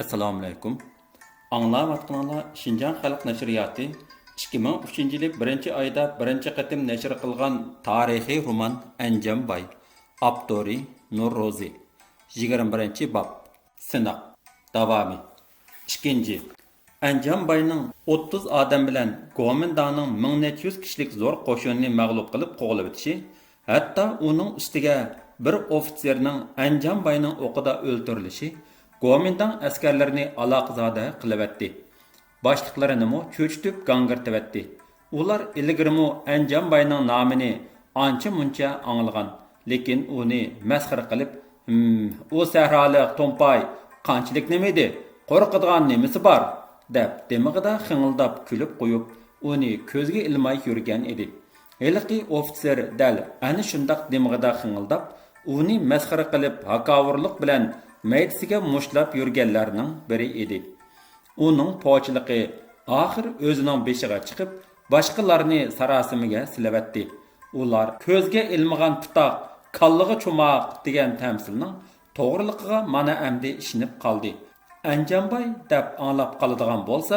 Assalomu alaykum. Anglayotganlar Şinjan Xalq Nashriyati 2003 yil 1-oyda birinchi qatim nashr qilgan tarixiy roman Anjambay. Avtori Nurro'zi. 21-bob. Sinoq. Davomi. 2. Anjambayning 30 odam bilan Gomindaning 1400 kishilik zo'r qo'shinni mag'lub qilib qo'g'lab o'tishi, hatto uning ustiga bir ofitserning Anjambayning o'qida o'ldirilishi Gomindan askarlarini aloqazoda qilyapti. Boshliqlarini cho'chitib gangirtivyapti. Ular ilgirmi Anjambayning nomini ancha-muncha anglagan, lekin uni masxara qilib, "U sahrolik to'mpay qanchalik nima edi? Qo'rqadigan nimasi bor?" deb demig'ida xingildab kulib qo'yib, uni ko'zga ilmay yurgan edi. Heliqi ofitser dal ana shundaq demig'ida xingildab, uni masxara qilib hakovrlik bilan maydisiga mushlab yurganlarning biri edi. Uning pochiligi oxir o'zining beshiga chiqib, boshqalarni sarosimiga silavatdi. Ular ko'zga ilmagan putoq, kalliga chumoq degan tamsilning to'g'riligiga mana amdi ishinib qoldi. Anjambay deb anglab qoladigan bo'lsa,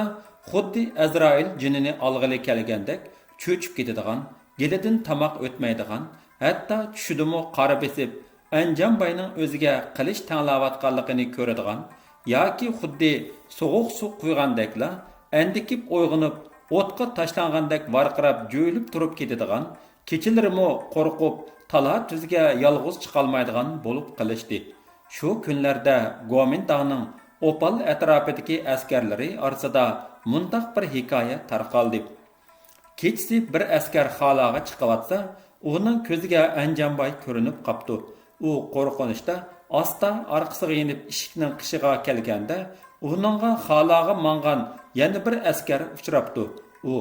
xuddi Azroil jinini olg'ili kelgandek cho'chib ketadigan, gelidan tamoq o'tmaydigan, hatto tushidimi qora besib Anjambayning o'ziga qilish tanlayotganligini ko'radigan yoki xuddi sovuq suv quygandekla andikib uyg'onib o'tqa tashlangandek varqirab jo'yilib turib ketadigan, kechilarimi qo'rqib tala tuzga yolg'iz chiqolmaydigan bo'lib qilishdi. Shu kunlarda Gomindangning Opal atrofidagi askarlari orasida mundaq bir hikoya tarqaldi. Kechsi bir askar xaloga chiqyapsa, uning ko'ziga Anjambay ko'rinib qopti. U qo'rqinishda asta orqasiga yenib eshikning qishiga kelganda, uningga xaloga mangan yana bir askar uchrabdi. U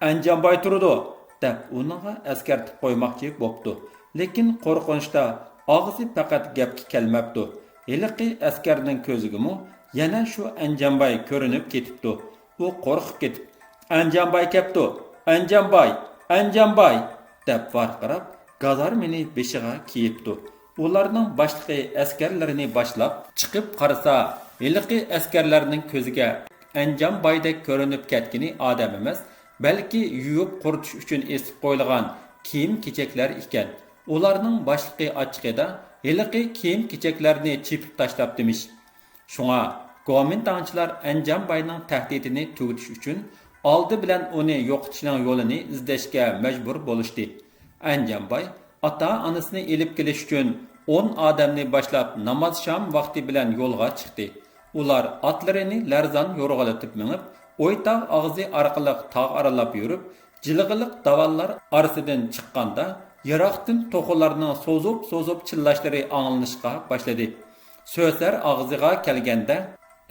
"Anjambay turdi" deb uningga askar tib qo'ymoqchi bo'pti. Lekin qo'rqinishda og'zi faqat gapga kelmabdi. Heliqi askarning ko'zigimi yana shu Anjambay ko'rinib ketibdi. U qo'rqib ketib, "Anjambay kelibdi! Anjambay! Anjambay!" deb varqirab, gazarmini beshiga kiyibdi. Ularning boshlig'i askarlarini boshlab chiqib qarasa, heliqi askarlarning ko'ziga Anjambaydek ko'rinib ketgani odam emas, balki yuvib quritish uchun esib qo'yilgan kiyim-kechaklar ekan. Ularning boshlig'i ochiqida heliqi kiyim-kechaklarni chepib tashlab demish. Shunga Gomindangchilar Anjambayning tahdidini tugutish uchun oldi bilan uni yo'qotishning yo'lini izlashga majbur bo'lishdi. Anjambay ota-onasini elib kelish uchun 10 odamni boshlab namoz shom vaqti bilan yo'lga chiqdi. Ular otlarini larzon yo'rg'alatib minib, o'ytog' og'zi orqali tog' aralab yurib, jilg'iliq davallar orasidan chiqqanda, yiroqdan to'qolarning so'zib chillashlari anglanishga boshladi. So'zlar og'ziga kelganda,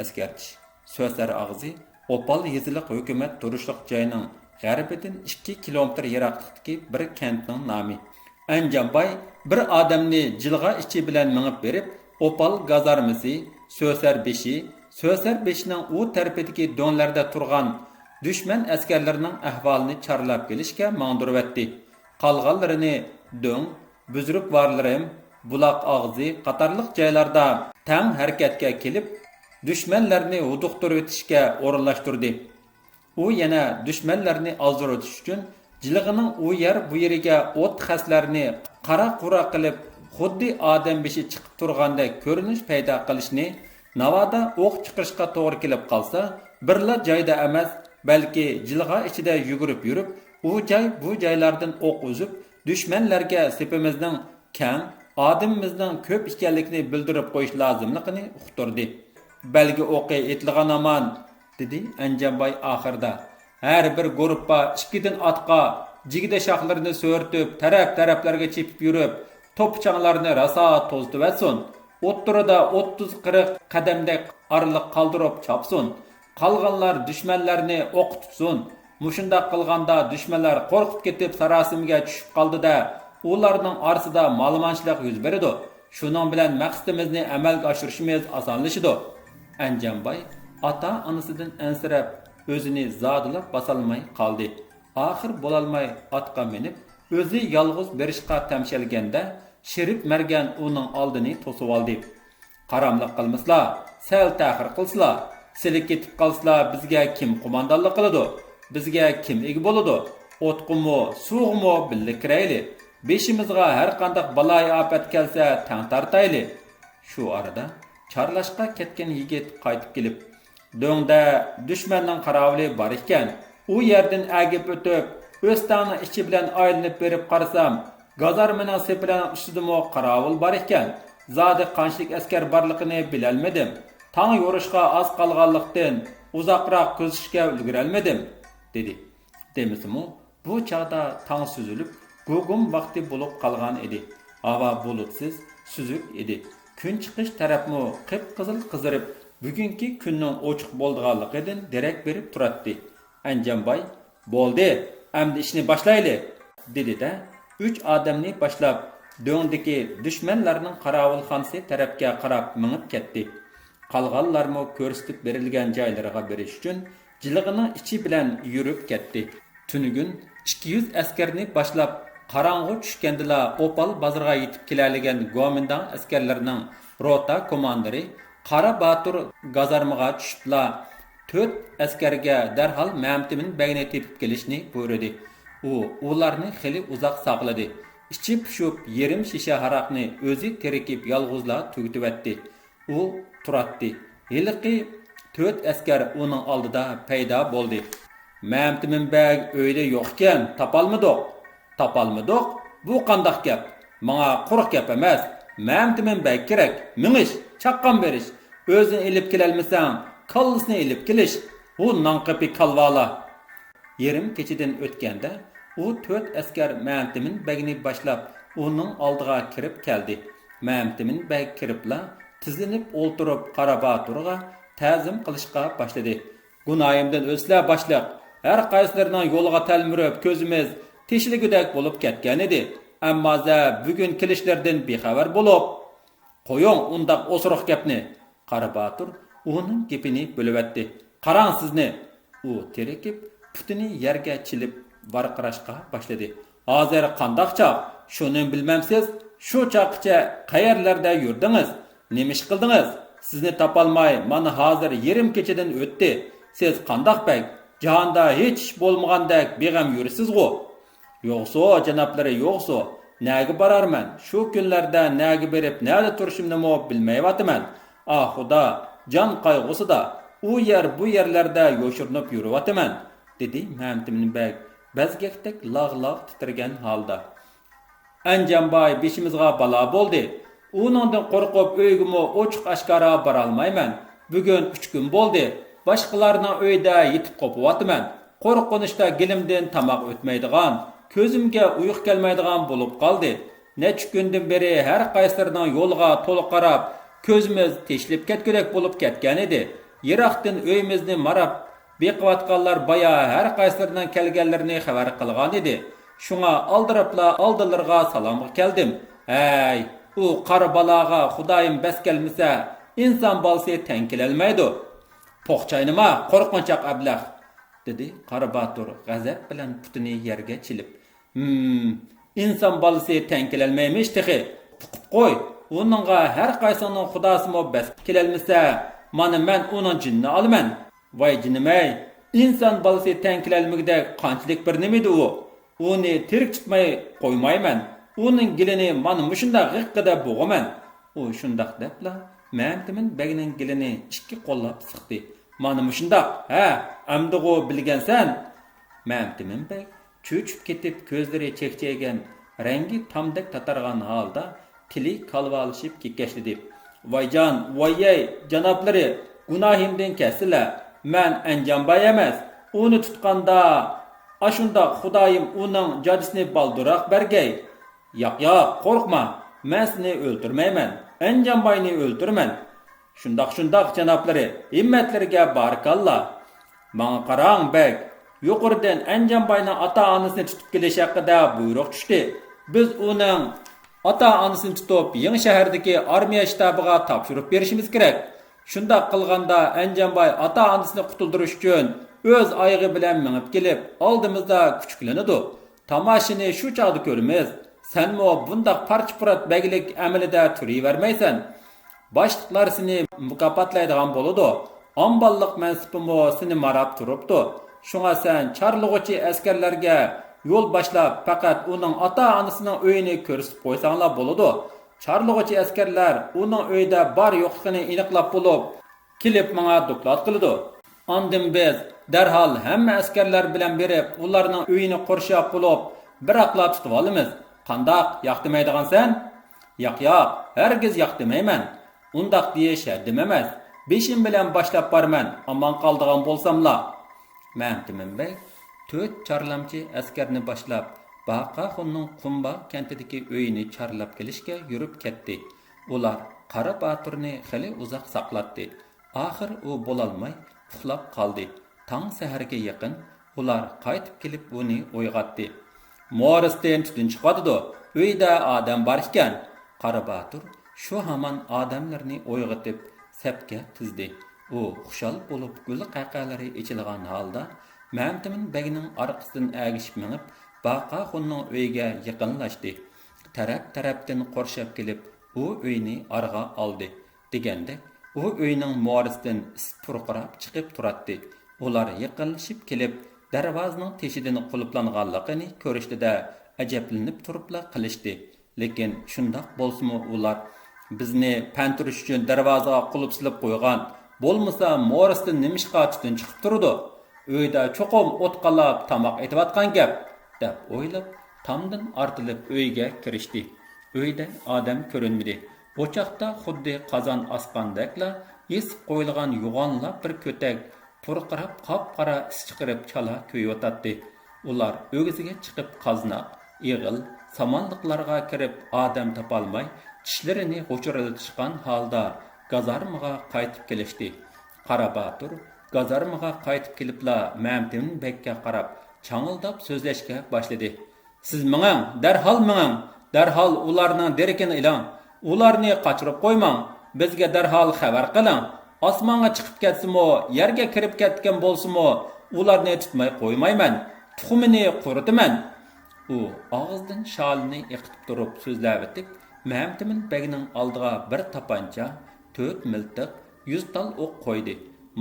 askarchi, so'zlar og'zi Opal yeziliq hukumat turishliq joyining g'arbidan 2 kilometr yiroqlikdagi bir kentning nomi. Anjambay bir odamni jilg'a ichi bilan minib berib, Opal gazarmasi, So'sar beshining u tarafidagi donlarda turgan dushman askarlarining ahvolini charlab kelishga mangdirvatdi. Qolganlarini Do'ng, Buzruk varlarim, Buloq og'zi qatorliq joylarda tang harakatga kelib, dushmanlarni huduqtirib o'tishga o'rinlashtirdi. U yana dushmanlarni ozdiritish uchun jilg'ining u yer bu yeriga o't xaslarni qara-qura qilib, xuddi odam beshi chiqib turganda ko'rinish paydo qilishni, navoda o'q chiqarishga to'g'ri kelib qolsa, birla joyda emas, balki jilg'a ichida yugurib yurib, u joy bu joylardan o'q uzib, dushmanlarga sepimizning kang, odamimizning ko'p ekanligini bildirib qo'yish lozimligini uqtirdi. "Balgi o'qi etilgan aman" dedi Anjambay oxirida. "Har bir guruhga 2 otqa jigida shoxlarini so'rtib, taraf-taraflarga chepib yurib, to'pchanglarni raso to'zitib etsin. O'ttirida 30-40 qadamdek oraliq qoldirib chopsin. Qolganlar dushmanlarni o'q tutsin. Mushundaq qilganda dushmanlar qo'rqib ketib sarosimiga tushib qoldi-da, ularning orasida ma'lumotchilik yuz beradi. Shuning bilan maqsadimizni amalga oshirishimiz osonlashadi." Anjambay ota-onasidan ansirab, o'zini zodilab bosolmay qoldi. Oxir bo'lolmay otga minib, o'zi yolg'iz berishga tamshalganda, Sherif Margan uning oldini to'sib oldi. "Qaramliq qilmaslar, sel ta'xir qilsalar, sizlar ketib qolsalar, bizga kim qo'mondonlik qiladi? Bizga kim ega bo'ladi? O'tqimi, suvg'imi birga kirayli. Beshimizga har qanday baloy ofat kelsa, tang tortayli. Shu orada Çarlaşqa ketken yigit qaytib kelib, do'ngda dushmanning qarovuli bor ekan. U yerdan agib o'tib, o'stangning ichi bilan aylanib berib qarasam, gazarmaning sepining ustidamo qarovul bor ekan. Zodi qanchalik askar borligini bilolmadim. Tang yorishga oz qolganlikdan uzoqroq ko'zishga ulgurolmadim, dedi. Demisimi, bu chaqda tang suzilib, gugum vaqti bo'lib qolgan edi. Havo bulutsiz, suzuk edi. Kun chiqish tarafmi qip-qizil qizirib, bugungi kunning ochiq bo'lganligidan derak berib turadi. Anjamboy, "Bo'ldi, endi ishni boshlaylik", dedi-da, 3 odamni boshlab do'ngdagi dushmanlarning qarovulxonasi tarafga qarab minib ketdi. Qolganlarmi ko'rsatib berilgan joylariga berish uchun jilig'ining ichi bilan yurib ketdi. Tunugun 200 askarni boshlab qarang'i tushgandila Opal bozorga yetib keladigan Gomindan askarlarining rota komandiri Qara Batur gazarmaga tushibla 4 askarga darhol Mamtimin bagini tepib kelishni buyurdi. U ularni xili uzoq saqladi. İçi pishib yerim shisha haraqni o'zi terikib yolg'izla tugitibdi. U turatdi. Yiliqi 4 askar uning oldida paydo bo'ldi. Mamtimin bag uyda yo'q ekan, Tapalmadık. Bu qandaq gap? Manga quruq gap emas. Mamtimin bag kerak. Mingish, chaqqan berish. O'zing elib kelolmasang, kallisini elib kelish. U nanqapi kalvala. Yerim kechidan o'tganda u 4 askar Mamtimin bagini boshlab uning oldiga kirib keldi. Mamtimin bag kiribla tizlinib o'ltirib Qarabaturga ta'zim qilishga boshladi. Gunoyimdan o'sla boshliq. Har qaysilarining yo'liga talmirib ko'zimiz teshilgudak bo'lib ketgan edi. Ammo bugun kelishlardan bexabar bo'lib, qo'ying undaq o'sroq gapni. Qarabatur uning gapini bo'libdi. Qarang sizni. U terikib putini yerga chilib varqirashqa boshladi. Hozir qandoqcha? Shuni bilmamsiz? Shu chaqcha qayerlarda yurdingiz? Nima ish qildingiz? Sizni topolmay, mana hozir yerim kechadan o'tdi. Siz qandoq bak? Jahonda hech bo'lmagandek beg'am yurisiz-ku. Yo'qsa, janoblari yo'qsa, nega borarman? Shu kunlarda nega berib, nega turishimni bilmayapman. Ah, Xudo, jon qayg'usida u yer bu yerlarda yo'shirinib yuribman, dedi Mamtimin bag bazgakdek lag' titirgan holda. Anjamboy beshimizga balo bo'ldi. Uningdan qo'rqib uygimi ochiq oshkora bora olmayman. Bugun 3 kun bo'ldi. Boshqalarning uyida yetib qo'pyapman. Qo'rqinishda gilimdan tamoq o'tmaydigan, ko'zimga uyqu kelmaydigan bo'lib qoldi. Necha kundan beri har qaysarining yo'liga to'liq qarab, ko'zimiz teshilib ketgudek bo'lib ketgan edi. Yiroqdan uyimizni marab beqiyotganlar baya har qaysarining kelganlarini xabar qilgan edi. Shunga aldirabla oldilarga salomga keldim. Ey, u qora baloga Xudoyim bas kelmasa, inson bolasi teng kelolmaydi. Po'xchaynima, qo'rqinchoq ablah, dedi Qarabatur g'azab bilan putini yerga chilib. İnson bolasi teng kelolmaymish tehi. Qo'y, uningga har qaysining xudosimi bas kelolmasa, mana men uning jinnini olaman. Voy jinnimay, inson bolasi teng kelolmagidek qanchalik bir nima edi u? Uni tirik tutmay qo'ymayman. Uning gilini mana mushunda g'iqqida bo'g'aman. U shundaq debla Mamtimin bagining gilini ikki qo'llab siqdi. Mana mushundaq, ha, amdigo bilgansan. Mamtimin bag cho'chib ketib ko'zlari chekchaygan, rangi tamdak tatargan holda tili kalvalishib kekkashladi. Voyjon, voyay, janoblari, gunohimdan kesilar. Men Anjamboy emas. Uni tutqanda ashunda Xudoyim uning jadisini balduroq bergay. Yo'q, qo'rqma. Men seni o'ldirmayman. Anjamboyni o'ldirman. Shundoq janoblari, himmatlarga barakalloh. Menga qarang bek. Yuqoridan Anjamboyning ota-onasini tutib kelish haqida buyruq tushdi. Biz uning ota-onasini tutib, Yangi shahardagi armiya shtabiga topshirib berishimiz kerak. Shundoq qilganda Anjamboy ota-onasini qutuldirish uchun o'z oyog'i bilan minib kelib, oldimizda kuchuklanadi. Tomashini shu chog'da ko'ramiz. Senmi bundaq parcha-purat baglik amalida turivermaysan. Başlıqlar seni mukopotlaydigan bo'ladi. Amballiq mansubimi seni marab turibdi. Şuna sen çarlıgıcı askerlerge yol başlap faqat uning ata-onasining uyini ko'rsatib qo'ysanglar bo'ladi. Çarlıgıcı askerler uning uyda bar yo'qligini aniqlab bo'lib, kelib menga doklad qildi. Ondan biz darhol hamma askerlar bilan berib, ularning uyini qurshab bo'lib, bir aqlab tutib olamiz. Qandaq yoqtimaydigan sen? Yo'q, hergiz yoqtimayman. Undaq deyish haddim emas. Beşim bilan başlap barman, aman qoldigan bo'lsamlar. Məhəmtimin bəy 4 çarlamçı əskerini başlap, Baqaxunning Qumba kentidagi uyini charlab kelishga yurib ketdi. Ular Qara Baturni xili uzoq saqlatdi. Axir u bo'lolmay uxlab qoldi. Tong saharga yaqin ular qaytib kelib uni uyg'otdi. Morisdan tutun chiqadi. Uyda odam bor ekan. Qara Batur shu hamon odamlarni uyg'otib sapga tizdi. U xushal bo'lib gul qaqalari ichilgan holda Məhəmtimin bəyinin arqasidan əgişib minib Baqaxunning uyiga yaqinlashdi. Taraf-tarafdan qorshab kelib, u uyni arga oldi. Deganda, u uyning mo'risidan ispurqirab chiqib turadi. Ular yaqinlashib kelib, darvozaning teshidan quluplanganligini ko'rishdida ajablanib turibla qilishdi. Lekin shundoq bo'lsa-mu ular bizni pantirish uchun darvozaga qulub silib qo'ygan, bo'lmasa mo'risidan nimishqa tutun chiqib turdi. Uyda cho'qim o't qalab tamoq etayotgan gap deb o'ylab, tomdan ortilib uyga kirishdi. Uyda odam ko'rinmadi. O'choqda xuddi qozon osqandakla esib qo'yilgan yo'g'onlab bir ko'tak purqirab qop-qora is chiqarib chala kuyotadi. Ular o'g'isiga chiqib qoznaq, ig'il, samonliqlarga kirib odam topolmay, tishlarini g'uchiriltishgan holda gazarmaga qaytib kelishdi. Qara Batur gazarmaga qaytib kelibla Məhəmtimin bəkka qarab, çağıldab so'zlashga boshladi. Siz minging, darhol ularning derekini ilang. Ularni qochirib qo'ymang. Bizga darhol xabar qiling. Osmonga chiqib ketsimi, yerga kirib ketgan bo'lsa-mu, ularni tutmay qo'ymayman. Tuxumini quritaman. U og'izdan shalini iqitib turib so'zlab o'tib, Məhəmtimin bəkning oldiga bir tapancha, 4 miltiq, 100 tal o'q qo'ydi.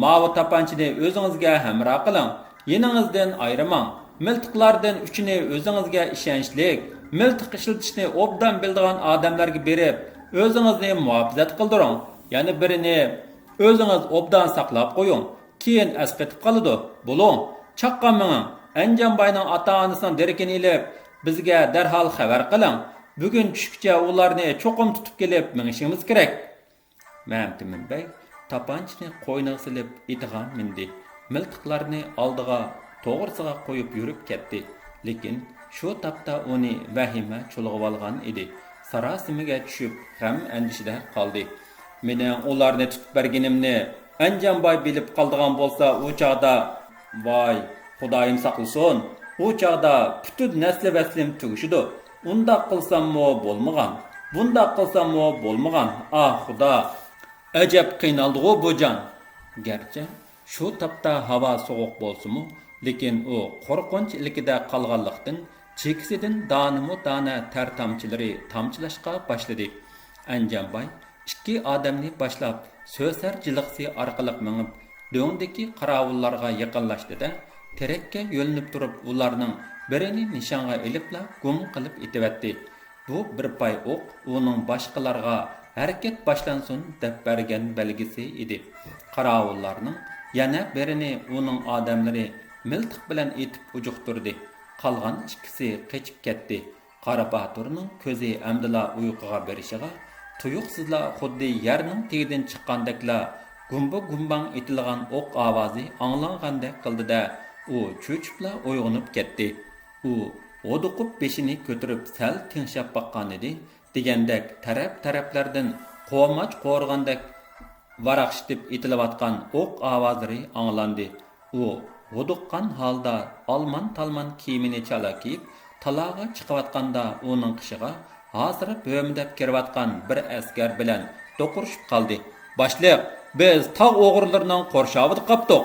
Mavi tapanchini o'zingizga hamroh qiling. Yeningizdan ayrimang. Miltiqlardan uchini o'zingizga ishonchlik, miltiq ishlatishni obdan bildigan odamlarga berib, o'zingizni muhofazat qildiring. Yana birini o'zingiz obdan saqlab qo'ying. Keyin asqitib qoladi. Bo'ling, chaqqan minging. Anjanbayning ota-onasining derekini ilib, bizga darhol xabar qiling. Bugun tushgacha ularni cho'qim tutib kelib, minishimiz kerak. Məhəmtimin bəy tapanchini qo'yniga silib itiga mindi. Miltiqlarni oldiga to'g'risiga qo'yib yurib ketdi. Lekin shu tapda uni vahima chulg'ib olgan edi. Sarosimiga tushib, g'am andishida qoldi. Mening ularni tutib berganimni Anjanboy bilib qoldigan bo'lsa, u chaqda voy, Xudoyim saqlasin. U chaqda butun nasli vaslim tugishidi. Undaq qilsam-mo bo'lmagan. Bundaq qilsam-mo bo'lmagan. Ah, Xudo. Ajab qiynaldi-ku bu jon. Garchi shu tapda havo sovuq bo'lsa-mu, lekin u qo'rqinch ilkida qolganlikdan chekisidan dona ter tamchilari tamchilashga boshladi. Anjanboy ikki odamni boshlab so'sar jiliqsi orqali minib, do'ngdagi qarovullarga yaqinlashdi-da, terakka yo'linib turib, ularning birini nishonga ilibla gum qilib etibatdi. Bu bir pay o'q uning boshqalarga harakat boshlansin deb bergan belgisi edi. Qarovullarning yana birini uning odamlari miltiq bilan etib ujuqtirdi. Qolgan ikkisi qochib ketdi. Qara Baturning ko'zi amdila uyquga berishiga tuyuqsizla xuddi yerning tegidan chiqqandekla gumba-gumbang etilgan o'q ovozi anglangandek qildi-da, u cho'chibla uyg'onib ketdi. U o'duqib beshini ko'tarib sal tinglab baqqan edi. Degandek taraf-taraflardan qo'maç qo'rgandek varaqshitib etilayotgan o'q ovozlari anglandi. U o'duqqan holda alman-talman kiyimini chala kiyib, talaga chiqayotganda uning qishiga hozir bo'mdab kirayotgan bir askar bilan to'qurishib qoldi. Boshliq, biz tog' o'g'irlarining qo'rshovida qopdiq.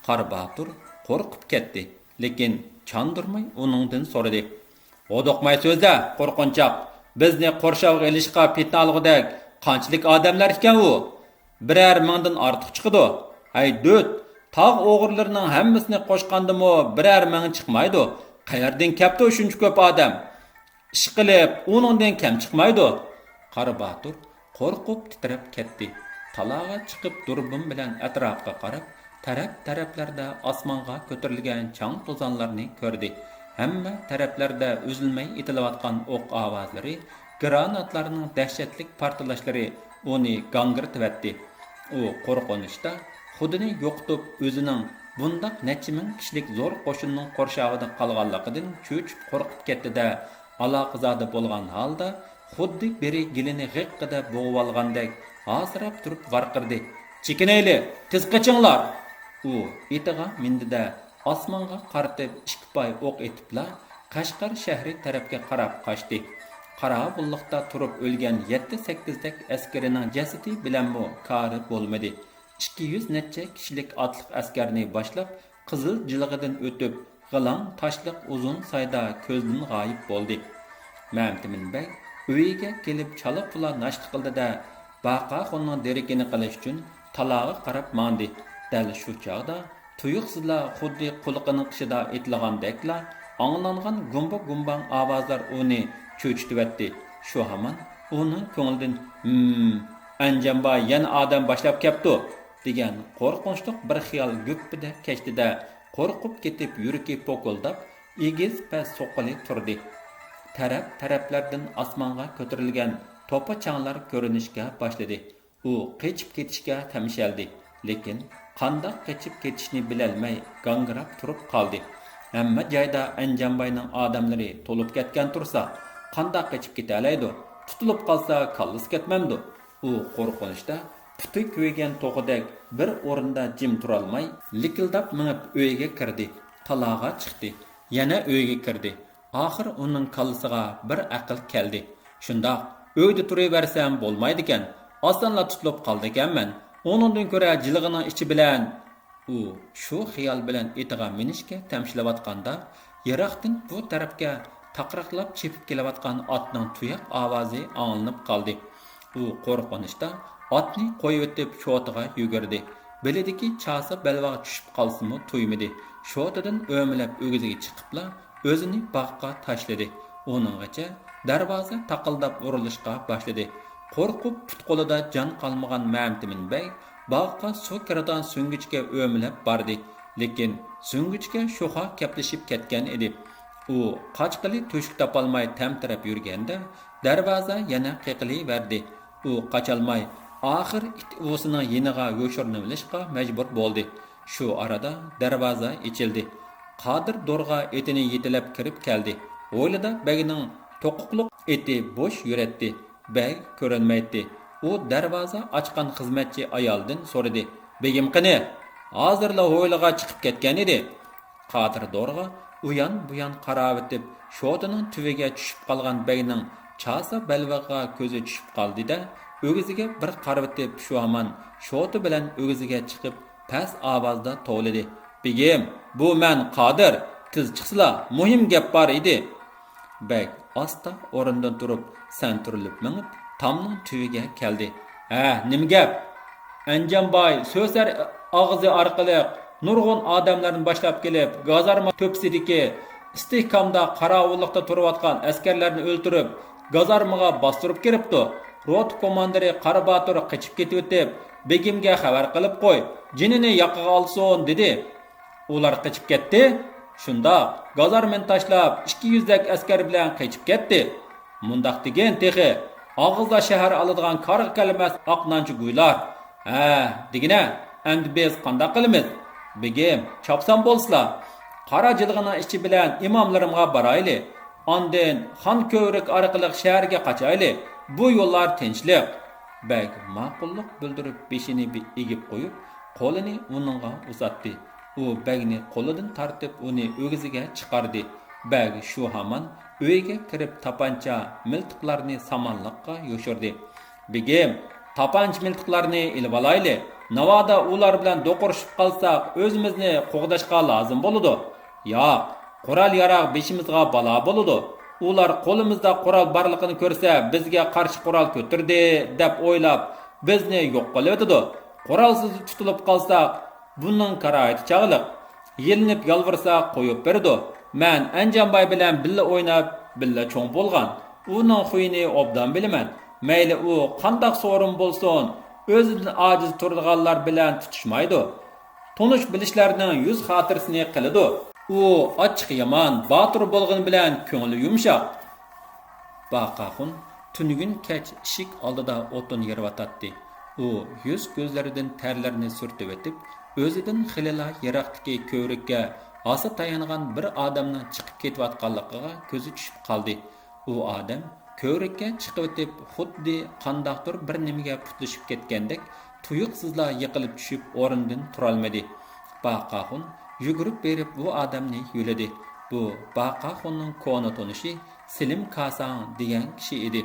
Qara Batur qo'rqib ketdi, lekin chandurmay uningdan so'radi. O'doqmay so'zla, qo'rqinchoq. Bizni qo'rshovga ilishqa fitna olg'idek Qanchalik odamlar ekan u? Birer mingdan ortiq chiqadi. Hay döt, tog' o'g'irlarining hammasini qo'shgandimi birer ming chiqmaydi. Qayerdan keldi shuncha ko'p odam? Ish qilib, uningdan kam chiqmaydi. Qari Batur qo'rqib titrab ketdi. Talaga chiqib durbin bilan atrofga qarab, taraf-taraflarda osmonga ko'tarilgan chang to'zonlarni ko'rdi. Hamma taraflarda uzilmay etilayotgan o'q ovozlari, granatlarning dahshatli portlashlari uni gangirtibdi. U qo'rqinishda xudini yo'qotib o'zining bundaq necha ming kishilik zo'r qo'shinning qo'rshovida qolganligidan cho'chib qo'rqib ketdi-da, aloqazodi bo'lgan holda xuddi biri gilini g'iqqida bo'g'ib olgandek hozirab turib varqirdi. "Chekinayli, tez qochinglar!" U itiga mindi-da osmonga qaratib ikki poy o'q etibla Qashqar shahri tarafga qarab qochdi. Qarabulliqda turib o'lgan 7-8 dak askarining jasadi bilanmi kori bo'lmadi. 200 necha kishilik otliq askarni boshlab qizil jilg'idan o'tib, g'ilang toshliq uzun sayda ko'zdan g'oyib bo'ldi. Mamtimin bey uyiga kelib chalib pula nashti qildi-da, Baqaxonning derekini qilish uchun talog'i qarab mandi. Dal shu chog'da tuyuqsizla xuddi qulqining qishida etilgandekla anglangan gumba-gumbang ovozlar uni cho'chitibdi. Shu hamon uning ko'nglidan Anjamboy yana odam boshlab kelibdi degan qo'rqinchli bir xiyol guppida kechdi-da, qo'rqib ketib yuragi po'kildab, egiz pas so'qili turdi. Taraf-taraflardan osmonga ko'tarilgan to'pa changlar ko'rinishga boshladi. U qechib ketishga tamshaldi, lekin qandoq qechib ketishni bilolmay gangrab turib qoldi. Hamma joyda Anjamboyning odamlari to'lib ketgan tursa, qandoq qechib keta oladi? Tutilib qolsa, kallis ketmamdi. U qo'rqinishda puti ko'ygan to'g'idek bir o'rinda jim turolmay, likildab minib uyiga kirdi. Talog'a chiqdi, yana uyiga kirdi. Oxir uning kallasiga bir aql keldi. Shundoq uyda turaversam bo'lmaydi ekan. Osonla tutilib qoldi ekanman. Onundan ko'ra jilg'ining ichi bilan u shu xiyol bilan etiga minishga tamshilayotganda, yiroqdan bu tarafga taqraqlab chepib kelayotgan otning tuyoq ovozi anglanib qoldi. U qo'rqinishda otni qo'yib o'tib shotiga yugurdi. Belidagi chasa belvaga tushib qolsa-mu tuymadi. Shotidan o'milab o'giziga chiqibla o'zini bog'ga tashladi. Uninggacha darvoza taqildab urilishga boshladi. Qo'rqib put qo'lida jon qolmagan Mamtimin bey bog'ga suv kiradigan so'ngichga o'milab bordi. Lekin so'ngichga shoxa kaplashib ketgan edi. U qochqili to'shik topolmay tamtirab yurganda darvoza yana qiqiliverdi. U qocholmay oxir it o'sining yeniga yo'shirnilishga majbur bo'ldi. Shu arada darvoza ochildi. Qodir do'rg'a etini yetilab kirib keldi. O'ylida bagning to'qiqliq eti bo'sh yuratdi. Bag ko'rinmaydi. U darvoza ochgan xizmatchi ayoldan so'radi. "Begim qani? Hozirla hovliga chiqib ketgan edi." Qodir do'rg'a uyan buyan qarab o'tib, shotining tuviga tushib qolgan bagning chasa balvaga ko'zi tushib qoldi-da, o'giziga bir qarab o'tib, shu hamon shoti bilan o'giziga chiqib, past ovozda to'ladi. "Begim, bu men Qodir. Tiz chiqsizlar, muhim gap bor edi." Bag asta o'rnidan turib, santurilib minib, tomning tuviga keldi. "Ha, nima gap?" Anjamboy so'zlar og'zi orqali nurg'un odamlarni boshlab kelib, gazarma to'psidiki istehkomda qarovullikda turayotgan askarlarni o'ltirib, gazarmaga bostirib kiribdi. Rot komandiri Qari Batur qochib ketib o'tib, "Begimga xabar qilib qo'y, jinini yoqqa olsin" dedi. Ular qochib ketdi. Shunda gazarmen tashlab 200 dak askar bilan qochib ketdi. Mundaq degan texi og'izda shahar oladigan qarg'a kalmas oqnanchi guylar. "Ha, degina, endi biz qanday qilamiz? Begim, chopsam bo'lsizlar. Qara jilg'ining ichi bilan imomlarimga borayli. Ondan xon ko'vrik orqali shaharga qochayli. Bu yo'llar tinchlik." Bag ma'qullik bildirib beshini egib qo'yib, qo'lini uningga uzatdi. U bagni qo'lidan tortib uni o'giziga chiqardi. Bag shu hamon uyga kirib tapancha miltiqlarni samonliqqa yo'shirdi. "Begim, tapanch miltiqlarni ilib olayli. Navoda ular bilan do'qurishib qolsak, o'zimizni qo'g'dashga lozim bo'ladi. Yo'q, qurol yarog' beshimizga balo bo'ladi. Ular qo'limizda qurol borligini ko'rsa, bizga qarshi qurol ko'tirdi deb o'ylab, bizni yo'q qilyotdi. Qurolsiz tutilib qolsak, bunning karoyati chog'liq. Yelinib yalvarsa qo'yib berdi. Men Anjanbay bilan billa o'ynab, billa cho'ng bo'lgan. Uning xuyini obdan bilaman. Mayli u qandoq so'rin bo'lsin, o'zidan ojiz turganlar bilan tutishmaydi. Tonish bilishlarning yuz xotirasini qiladi. U ochiq yomon, botir bo'lgani bilan ko'ngli yumshoq. Baqaxun tunugun kech ishik oldida o'tin yervatadi. U yuz ko'zlaridan terlarini surtib o'tib, o'zidan xilila yiroqdagi ko'rikka osa tayangan bir odamning chiqib ketayotganligiga ko'zi tushib qoldi. U odam ko'rikka chiqib o'tib, xuddi qandoqdir bir nimaga putlashib ketgandek, tuyuqsizla yiqilib tushib o'rnidan turolmadi. Baqaxun yugurib berib bu odamni yo'ladi. Bu Baqaxunning koni tonishi Selim Kasan degan kishi edi.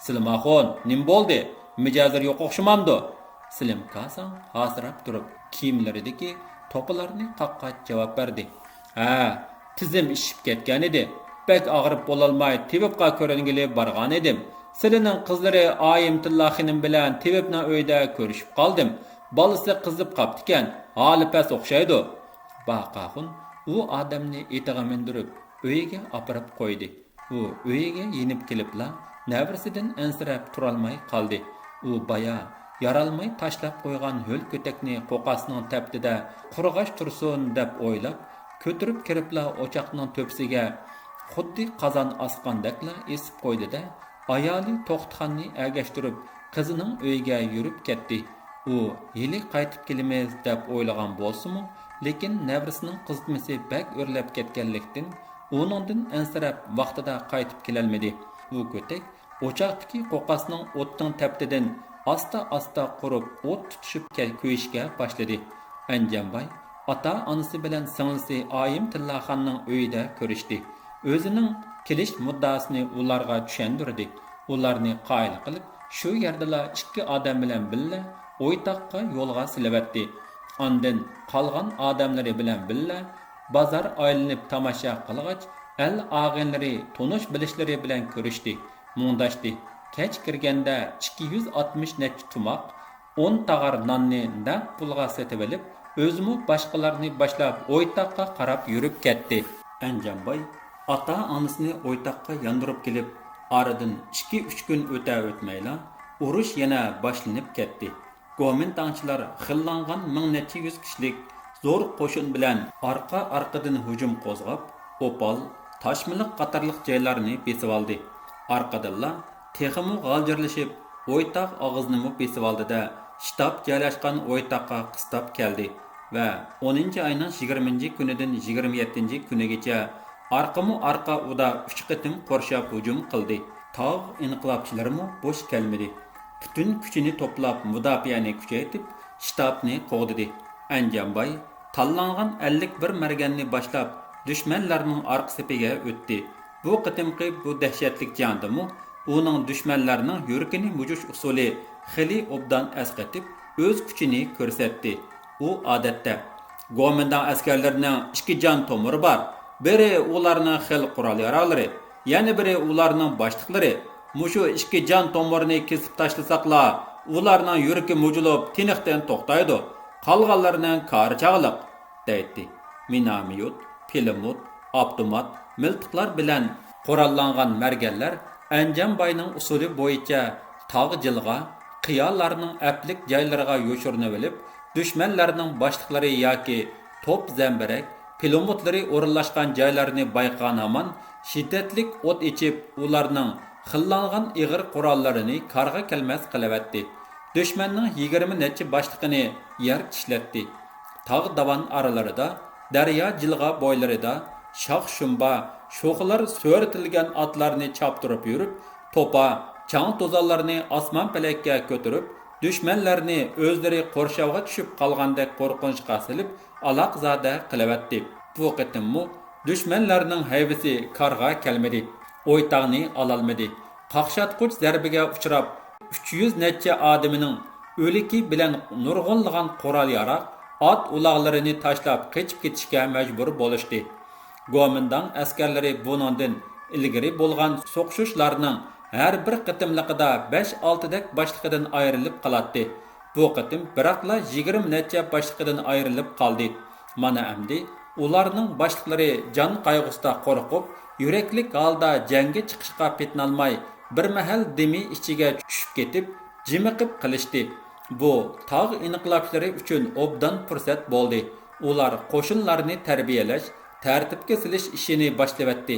Silmaxon, nim bo'ldi? Mijozlar yo'q o'xshamamdi. Selim Kasan hasirab turib, kiyimlaridagi to'qilarni qaqqach javob berdi. Ha, tizim ishib ketgan edi. Bek og'rib bo'lolmay tebibqa ko'ringili borgan edim. Silining qizlari Oyim Tillaxinim bilan tebibning uyida ko'rishib qoldim. Bolasi qizib qoptikan, holi pas o'xshaydi. Baqaxun u odamni etiga mindirib, uyiga opirib qo'ydi. U uyiga yenib kelibla, navrisidan ansirab turolmay qoldi. U baya yaralmay tashlab qo'ygan ho'l ko'takni qo'qasining taptida qurg'ash tursin deb o'ylab, ko'tirib kiribla o'choqning to'psiga xuddi qozon osqandakla esib qo'ydi-da, ayoli to'xtxonni agashtirib, qizining uyiga yurib ketdi. U yili qaytib kelamiz deb o'ylagan bo'lsa-mu, lekin navrisining qizitmasi bak o'rlab ketganlikdan uningdan ansirab vaqtida qaytib kelolmadi. U ko'tak o'choqdagi qo'qasning o'tning taptidan asta qurib, o't tutishib ko'yishga boshladi. Anjanbay ota-onasi bilan singlisi Oyim Tillaxonning uyida ko'rishdi. O'zining kelish muddasini ularga tushuntirdi. Ularni qoyil qilib, shu yerda ikki odam bilan billa o'ytoqqa yo'lga silavatdi. Ondan qolgan odamlari bilan billa bozor aylanib tomosha qilgach, el og'inlari tonish bilishlari bilan ko'rishdi, mundashdi. Kech kirganda 260 necha tumoq, 10 tag'ar nonni naq pulga setib olib, o'zimi boshqalarni boshlab o'ytoqqa qarab yurib ketdi. Anjanbay ota-onasini o'ytoqqa yondirib kelib, oradan 2-3 kun o'tmayla, urush yana boshlanib ketdi. Go'mintangchilar xillangan 100 kishilik zo'r qo'shin bilan orqa-orqadan hujum qo'zg'ab, Opal, Toshmiliq qatorliq joylarni besib oldi. Orqadalla texmi g'aljirlashib, o'ytoq og'izni besib oldida shtab joylashgan o'ytoqqa qistab keldi va 10-oyning 20-kunidan 27-kunigacha orqa uda 3 qitim qurshab hujum qildi. Tog' inqilobchilari bo'sh kelmadi. Bütün kuchini to'plab mudofaani kuchaytirib, shtabni qo'g'didi. Anjanbay tanlangan 51 marganni boshlab dushmanlarning orqa sepiga o'tdi. Bu qitimqi bu dahshatlik jangdimi uning dushmanlarning yurkini mujush usuli xili obdan asqatib, o'z kuchini ko'rsatdi. U odatda Go'mindan askarlarining 2 jon tomiri bor. Biri ularning xil qurol yaralari, yana biri ularning boshliqlari. Mushu 2 jon tomirini kesib tashlasaqla, ularning yurki mujulib tiniqdan to'xtaydi. Qolganlarning kari chog'liq, deydi. Minomyot, pilimot, avtomat, miltiqlar bilan qurollangan marganlar Anjanbayning usuli bo'yicha tog' jilg'a, qiyolarning aplik joylariga yo'shirinib olib, dushmanlarning boshliqlari yoki to'p zambarak, pilomotlari o'rinlashgan joylarni bayqagan hamon shiddatlik o't ichib, ularning xillangan ig'ir qurollarini qarg'a kelmas qilavatdi. Dushmanning 20 necha boshliqini yer tishlatdi. Tog' davan aralarida, daryo jilg'a bo'ylarida shox shumba, sho'xlar so'ritilgan otlarni choptirib yurib, to'pa, chang to'zonlarni osmon palakka ko'tarib, dushmanlarni o'zlari qo'rshavga tushib qolgandek qo'rqinchga silib, aloqzoda qilavatdi. Bu qitimmu dushmanlarning hayvisi qarg'a kelmadi. O'ytoqni ololmadi. Qaqshatquch zarbiga uchrab 300 necha odamining o'liki bilan nurg'unlagan qurol yaroq ot uloqlarini tashlab qochib ketishga majbur bo'lishdi. Go'mindan askarlari buningdan ilgari bo'lgan so'qishishlarning har bir qitimliqida 5-6 dek boshliqidan ayrilib qoladi. Bu qitim biroqla 20 necha boshliqidan ayrilib qoldi. Mana endi ularning boshliqlari jon qayg'usida qo'rqib, yuraklik holda jangga chiqishga petinolmay, bir mahal demi ichiga tushib ketib, jimiqib qilishdi. Bu tog' inqilobchilari uchun obdan fursat bo'ldi. Ular qo'shinlarni tarbiyalash, tartibga silish ishini boshlavatdi.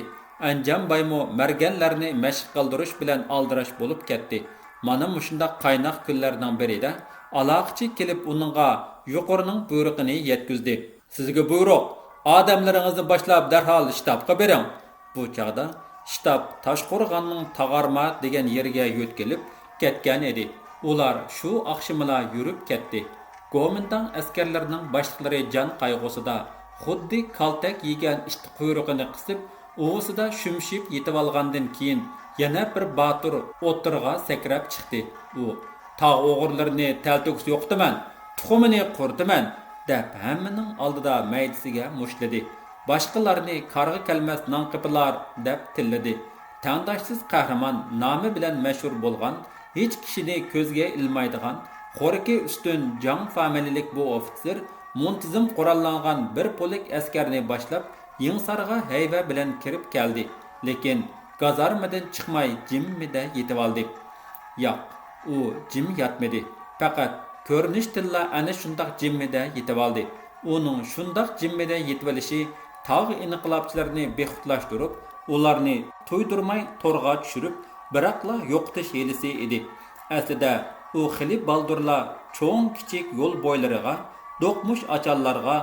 Anjam baymo marganlarni mashq qildirish bilan aldirash bo'lib ketdi. Mana mushunda qaynoq kunlarning birida aloqchi kelib uningga yuqorining buyruqini yetkazdi. Sizga buyruq, odamlaringizni boshlab darhol shtabga bering. Bu chaqda shtab Toshqo'rg'onning Tag'arma degan yerga yo'tkilib ketgan edi. Ular shu oqshimla yurib ketdi. Go'mindan askarlarning boshliqlari jon qayg'usida xuddi kaltak yegan ishti quyrug'ini qisib, o'g'sida shumshib yetib olgandan keyin yana bir botur o'tirg'a sakrab chiqdi. U tog' o'g'irlarini taltoks yo'qdiman, tuxumini qurdiman deb hammaning oldida maydisiga mushladi. Boshqalarni qarg'a kelmas nanqipilar deb tilladi. Tangdoshsiz qahramon nomi bilan mashhur bo'lgan, hech kishini ko'zga ilmaydigan, qo'rki ustun jang familiyalik bu ofitser muntizim qurollangan bir polik askarni boshlab Yingsarga hayva bilan kirib keldi. Lekin gazarmadan chiqmay jimmida yetib oldi. Yo'q, u jim yotmadi. Faqat ko'rinish tilla ana shundoq jimmida yetib oldi. Uning shundoq jimmida yetib olishi tog' inqilobchilarini bexutlashtirib, ularni to'ydirmay to'rga tushirib, biroqla yo'qitish hilisi edi. Aslida u xili baldurlar cho'ng kichik yo'l bo'ylariga, do'qmush achallarga,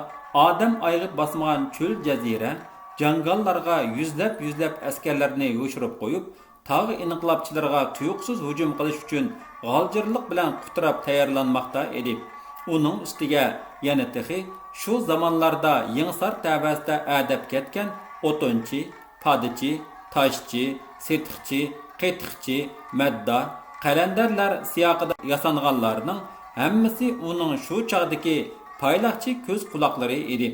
odam ayg'ib basmagan cho'l jazira, jangallarga yuzlab askarlarni yo'shirib qo'yib, tog' inqilobchilarga tuyuqsiz hujum qilish uchun g'aljirlik bilan qutirab tayyorlanmoqda edi. Uning ustiga yana texi shu zamonlarda Yingsar tavasida adab ketgan o'tinchi, padichi, toshchi, setiqchi, qetiqchi, madda, qalandarlar siyoqida yasanganlarning hammasi uning shu chog'dagi payloqchi ko'z quloqlari edi.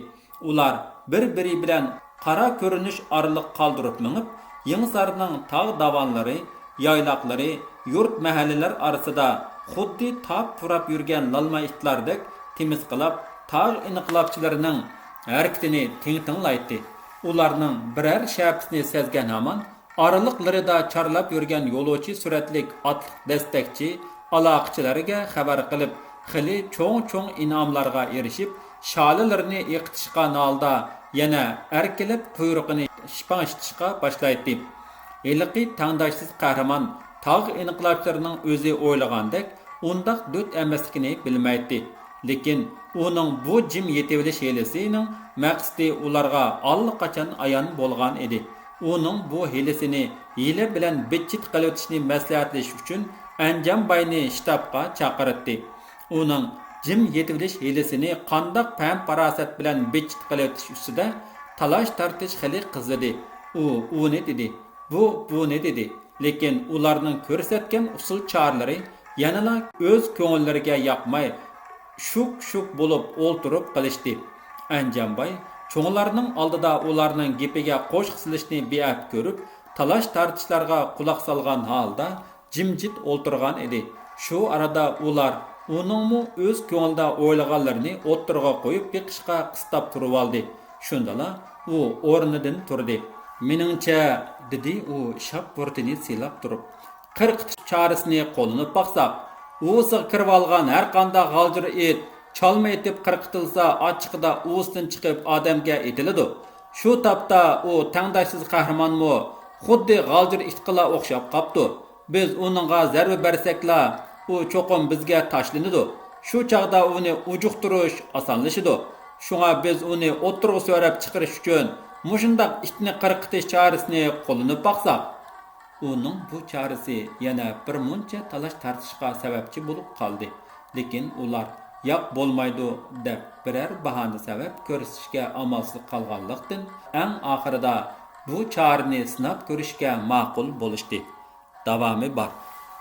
Ular bir-biri bilan qara ko'rinish orliq qoldirib minib, Yingsarning tog' davonlari, yayloqlari, yurt mahallalar orasida xuddi top turab yurgan lalma itlardek temiz qilib, tog' inqilobchilarining harakatini tingtinglaydi. Ularning biror shapsini sezgan hamon oraliqlarida charlab yurgan yo'lovchi suratlik otliq dastakchi aloqachilariga xabar qilib, xili cho'ng inomlarga erishib, sholalarni yiqitishgan holda yana erkilib quyruqini shipangishtirishga boshlaydi. Eliqi tangdoshsiz qahramon tog' inqilobchilarining o'zi o'ylagandek undaq dut emasligini bilmaydi. Lekin uning bu jim yetevilish hilisining maqsadi ularga allaqachon ayon bo'lgan edi. Uning bu hilisini hile bilan bitchit qilib o'tishni maslahatlash uchun Anjam bayni shtabga chaqirdi. Uning jim yetilish hilisini qandoq pam farosat bilan bitchit qilib o'tish ustida talash tartish xili qizidi. U ne dedi? Bu ne dedi? Lekin ularning ko'rsatgan usul chorlari yanala o'z ko'ngillariga yoqmay shuk bo'lib o'ltirib qilishdi. Anjambay cho'nglarning oldida ularning gapiga qo'sh qisilishni beab ko'rib, talash tartishlarga quloq solgan holda jimjit o'ltirgan edi. Shu arada ular uningmi o'z ko'ngilda o'ylaganlarini o'ttirga qo'yib yiqishga qistab turib oldi. Shundala u o'rnidan turdi. Meningcha, dedi u shap burtini silab turib, 40 chorisini qo'lini baqsaq, usiga kirib olgan har qanday g'aljir et chalma etib qirqitilsa ochiqida ustidan chiqib odamga etiladi. Shu topda u tangdoshsiz qahramonmi xuddi g'aljir itqila o'xshab qopdi. Biz uningga zarba bersakla u cho'qim bizga tashlanadi. Shu chaqda uni ujuqtirish osonlashadi. Shunga biz uni o'ttirg'i so'rab chiqarish uchun mushundaq itni qirqitish chorasini qo'llanib baqsaq, uning bu chorasi yana bir muncha talash tartishga sababchi bo'lib qoldi. Lekin ular yo'q bo'lmaydi deb biror bahona sabab ko'rsatishga amalsiz qolganlikdan eng oxirida bu chorani sinab ko'rishga ma'qul bo'lishdi. Davomi bor.